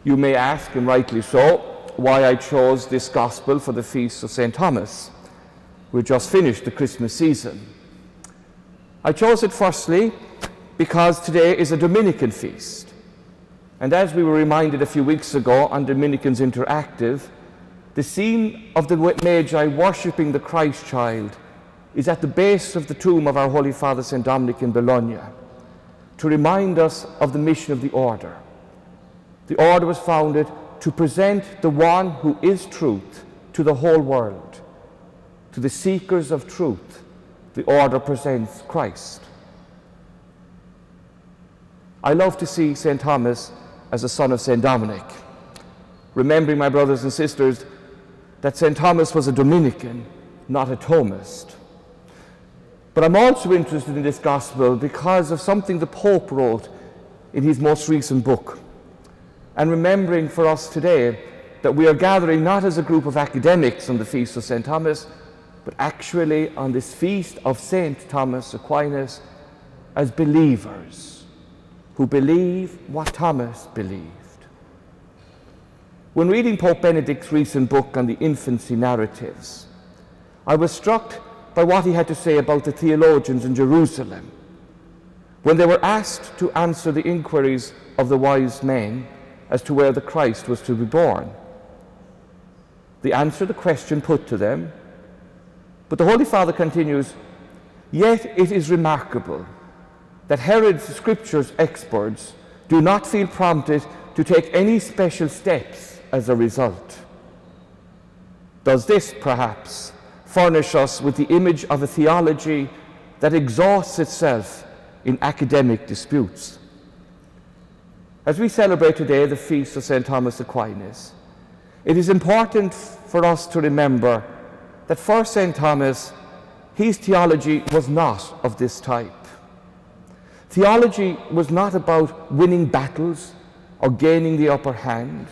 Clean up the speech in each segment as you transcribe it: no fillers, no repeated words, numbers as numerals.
You may ask, and rightly so, why I chose this Gospel for the Feast of St. Thomas. We just finished the Christmas season. I chose it firstly because today is a Dominican feast. And as we were reminded a few weeks ago on Dominicans Interactive, the scene of the Magi worshipping the Christ child is at the base of the tomb of our Holy Father St. Dominic in Bologna, to remind us of the mission of the order. The order was founded to present the one who is truth to the whole world. To the seekers of truth, the order presents Christ. I love to see St. Thomas as a son of St. Dominic, remembering, my brothers and sisters, that St. Thomas was a Dominican, not a Thomist. But I'm also interested in this Gospel because of something the Pope wrote in his most recent book, and remembering for us today that we are gathering not as a group of academics on the Feast of St. Thomas, but actually on this Feast of St. Thomas Aquinas as believers who believe what Thomas believed. When reading Pope Benedict's recent book on the infancy narratives, I was struck by what he had to say about the theologians in Jerusalem when they were asked to answer the inquiries of the wise men as to where the Christ was to be born. They answered the question put to them, but the Holy Father continues, "Yet it is remarkable that Herod's scriptures experts do not feel prompted to take any special steps as a result. Does this, perhaps, furnish us with the image of a theology that exhausts itself in academic disputes?" As we celebrate today the Feast of St. Thomas Aquinas, it is important for us to remember that for St. Thomas, his theology was not of this type. Theology was not about winning battles or gaining the upper hand.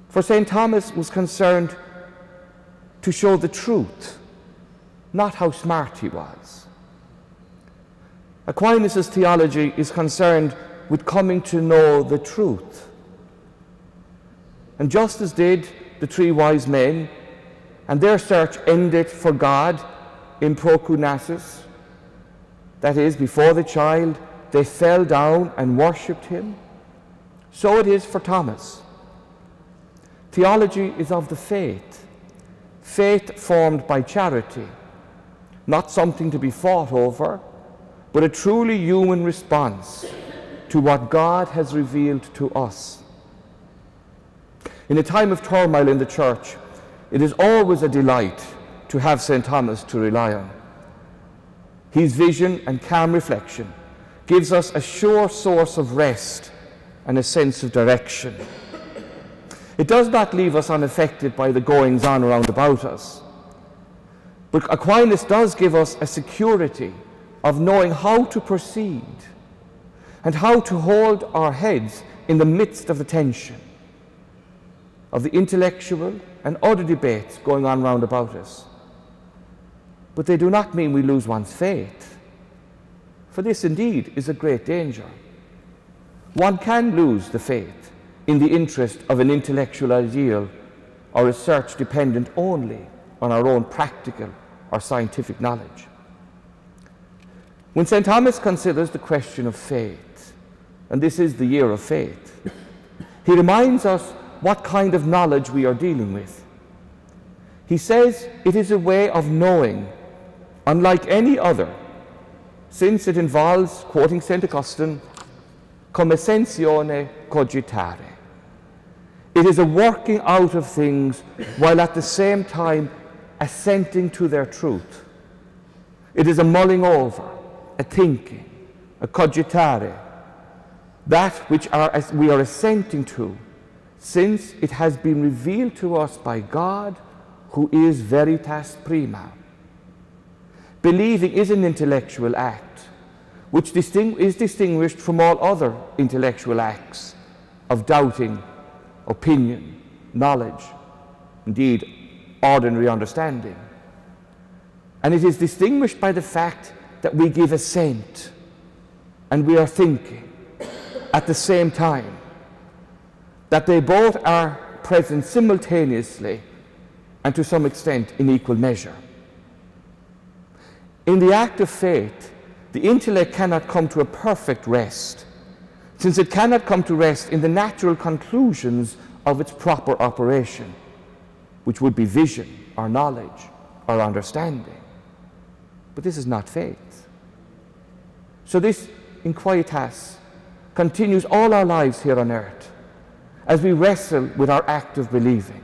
For St. Thomas was concerned to show the truth, not how smart he was. Aquinas' theology is concerned with coming to know the truth. And just as did the three wise men, and their search ended for God in prokunasis, that is, before the child, they fell down and worshipped him, so it is for Thomas. Theology is of the faith, faith formed by charity, not something to be fought over, but a truly human response to what God has revealed to us. In a time of turmoil in the Church, it is always a delight to have St. Thomas to rely on. His vision and calm reflection gives us a sure source of rest and a sense of direction. It does not leave us unaffected by the goings-on around about us. But Aquinas does give us a security of knowing how to proceed and how to hold our heads in the midst of the tension of the intellectual and other debates going on round about us. But they do not mean we lose one's faith, for this indeed is a great danger. One can lose the faith in the interest of an intellectual ideal or research dependent only on our own practical or scientific knowledge. When St. Thomas considers the question of faith, and this is the year of faith, he reminds us what kind of knowledge we are dealing with. He says it is a way of knowing unlike any other, since it involves, quoting St. Augustine, come essenzione cogitare. It is a working out of things while at the same time assenting to their truth. It is a mulling over, a thinking, a cogitare, that which we are assenting to, since it has been revealed to us by God, who is veritas prima. Believing is an intellectual act, which is distinguished from all other intellectual acts of doubting, opinion, knowledge, indeed ordinary understanding. And it is distinguished by the fact that we give assent and we are thinking at the same time, that they both are present simultaneously and to some extent in equal measure. In the act of faith, the intellect cannot come to a perfect rest, since it cannot come to rest in the natural conclusions of its proper operation, which would be vision or knowledge or understanding. But this is not faith. So this inquietas continues all our lives here on earth as we wrestle with our act of believing.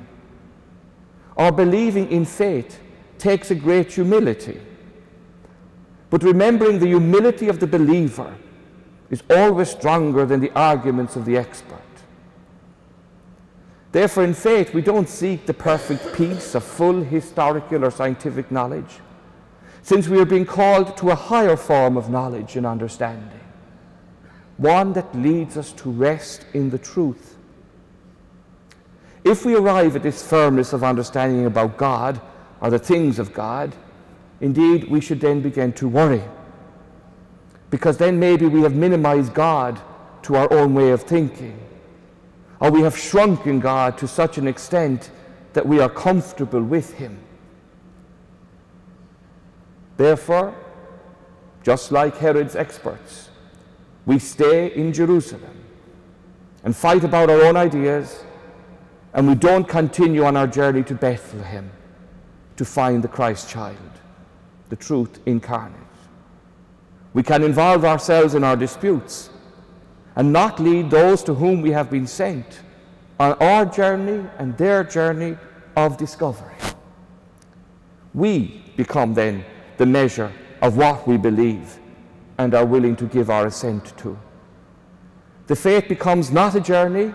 Our believing in faith takes a great humility, but remembering the humility of the believer is always stronger than the arguments of the expert. Therefore, in faith, we don't seek the perfect peace of full historical or scientific knowledge, since we are being called to a higher form of knowledge and understanding, one that leads us to rest in the truth. If we arrive at this firmness of understanding about God or the things of God, indeed, we should then begin to worry, because then maybe we have minimized God to our own way of thinking, or we have shrunken God to such an extent that we are comfortable with him. Therefore, just like Herod's experts, we stay in Jerusalem and fight about our own ideas, and we don't continue on our journey to Bethlehem to find the Christ child, the truth incarnate. We can involve ourselves in our disputes and not lead those to whom we have been sent on our journey and their journey of discovery. We become then the measure of what we believe and are willing to give our assent to. The faith becomes not a journey,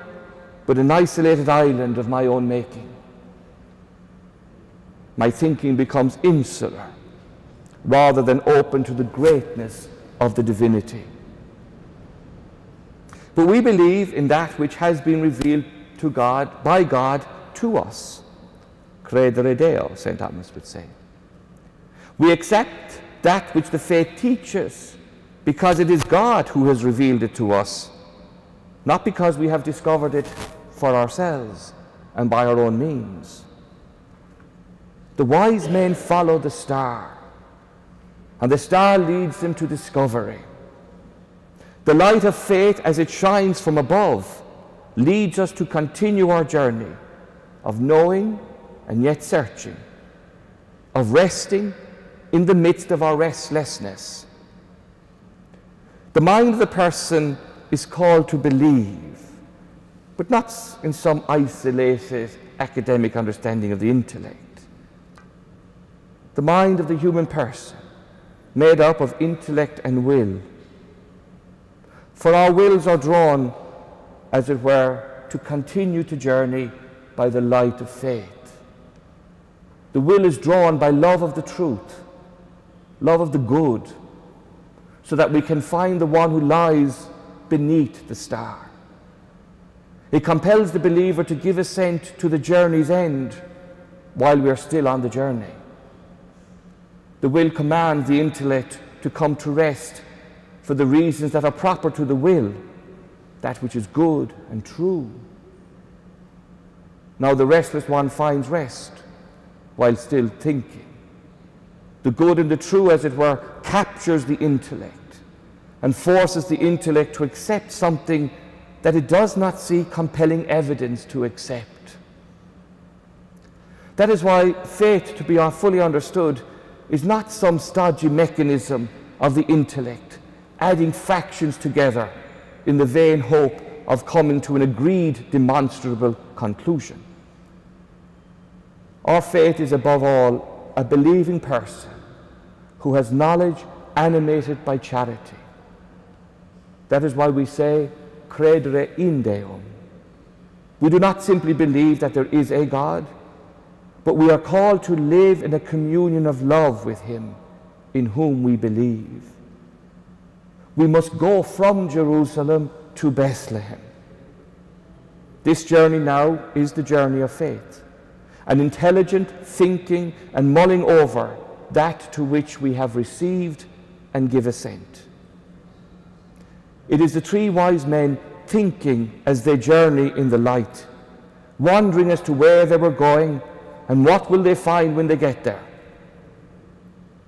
but an isolated island of my own making. My thinking becomes insular rather than open to the greatness of the divinity. But we believe in that which has been revealed to God, by God, to us. Credere Deo, St. Thomas would say. We accept that which the faith teaches because it is God who has revealed it to us, not because we have discovered it for ourselves and by our own means. The wise men follow the star, and the star leads them to discovery. The light of faith, as it shines from above, leads us to continue our journey of knowing and yet searching, of resting in the midst of our restlessness. The mind of the person is called to believe, but not in some isolated academic understanding of the intellect. The mind of the human person, made up of intellect and will. For our wills are drawn, as it were, to continue to journey by the light of faith. The will is drawn by love of the truth, love of the good, so that we can find the one who lies beneath the star. It compels the believer to give assent to the journey's end while we are still on the journey. The will commands the intellect to come to rest for the reasons that are proper to the will, that which is good and true. Now the restless one finds rest while still thinking. The good and the true, as it were, captures the intellect and forces the intellect to accept something that it does not see compelling evidence to accept. That is why faith, to be fully understood, is not some stodgy mechanism of the intellect, adding fractions together in the vain hope of coming to an agreed demonstrable conclusion. Our faith is above all a believing person who has knowledge animated by charity. That is why we say, credere in Deum. We do not simply believe that there is a God, but we are called to live in a communion of love with him in whom we believe. We must go from Jerusalem to Bethlehem. This journey now is the journey of faith, an intelligent thinking and mulling over that to which we have received and give assent. It is the three wise men thinking as they journey in the light, wondering as to where they were going and what will they find when they get there.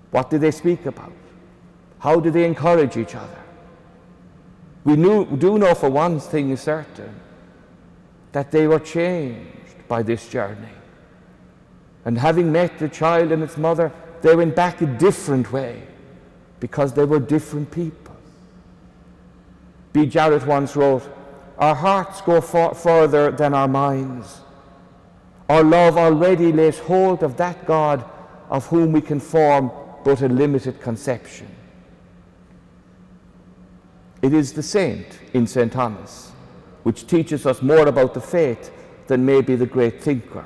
What did they speak about? How did they encourage each other? We do know for one thing is certain, that they were changed by this journey. And having met the child and its mother, they went back a different way because they were different people. B. Jarrett once wrote, "Our hearts go further than our minds. Our love already lays hold of that God of whom we can form but a limited conception." It is the saint in St. Thomas which teaches us more about the faith than maybe the great thinker.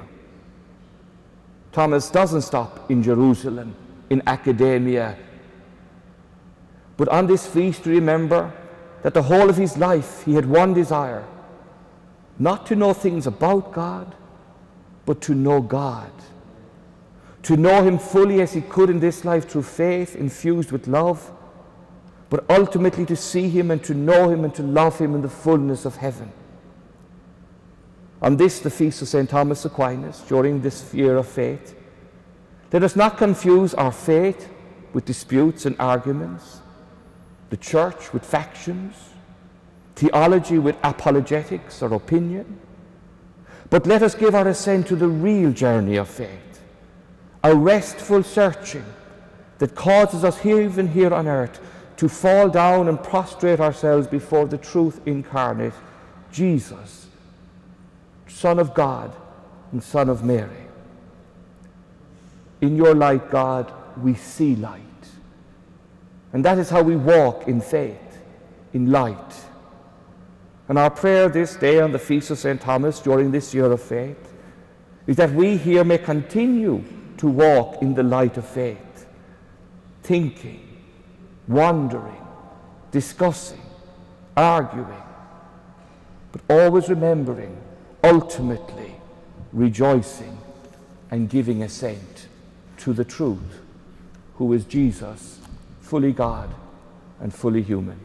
Thomas doesn't stop in Jerusalem, in academia, but on this feast to remember that the whole of his life he had one desire, not to know things about God, but to know God. To know him fully as he could in this life through faith infused with love, but ultimately to see him and to know him and to love him in the fullness of heaven. On this, the feast of St. Thomas Aquinas, during this year of faith, let us not confuse our faith with disputes and arguments, the church with factions, theology with apologetics or opinion, but let us give our assent to the real journey of faith, a restful searching that causes us even here on earth to fall down and prostrate ourselves before the truth incarnate, Jesus, Son of God and Son of Mary. In your light, God, we see light. And that is how we walk in faith, in light. And our prayer this day on the Feast of St. Thomas during this year of faith is that we here may continue to walk in the light of faith, thinking, wondering, discussing, arguing, but always remembering, ultimately rejoicing and giving assent to the truth, who is Jesus, fully God and fully human.